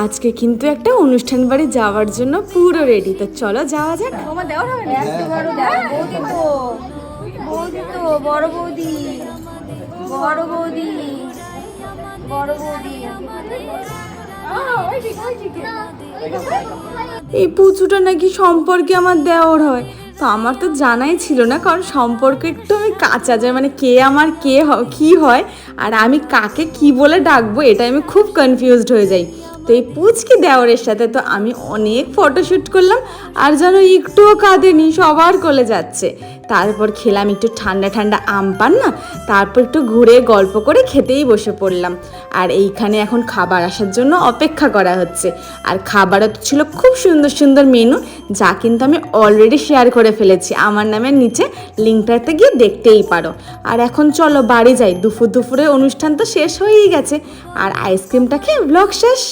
আজকে কিন্তু একটা অনুষ্ঠান বাড়ি যাওয়ার জন্য পুরো রেডি, তো চলো যাওয়া যাক। তোমার দেওয়ার হবে না? বৌদি তো, বৌদি তো, বড় বৌদি, বড় বৌদি, বড় বৌদি। এই পুচুটা নাকি সম্পর্কে আমার দেওর হয়, তো আমার তো জানাই ছিল না, কারণ সম্পর্কে একটু আমি কাঁচা যায়, মানে কে আমার কে কি হয় আর আমি কাকে কি বলে ডাকবো এটা আমি খুব কনফিউজড হয়ে যাই। তো এই পুচকি দেওরের সাথে তো আমি অনেক ফটোশ্যুট করলাম, আর যেন একটুও কাঁদেনি, সবার কোলে যাচ্ছে। তারপর খেলাম একটু ঠান্ডা ঠান্ডা আম পান না, তারপর একটু ঘুরে গল্প করে খেতেই বসে পড়লাম। আর এইখানে এখন খাবার আসার জন্য অপেক্ষা করা হচ্ছে, আর খাবারও তো ছিল খুব সুন্দর সুন্দর মেনু, যা কিন্তু আমি অলরেডি শেয়ার করে ফেলেছি আমার নামের নিচে, লিঙ্কটাতে গিয়ে দেখতেই পারো। আর এখন চলো বাড়ি যাই, দুপুরে অনুষ্ঠান তো শেষ হয়েই গেছে, আর আইসক্রিমটা খেয়ে ব্লগ শেষ।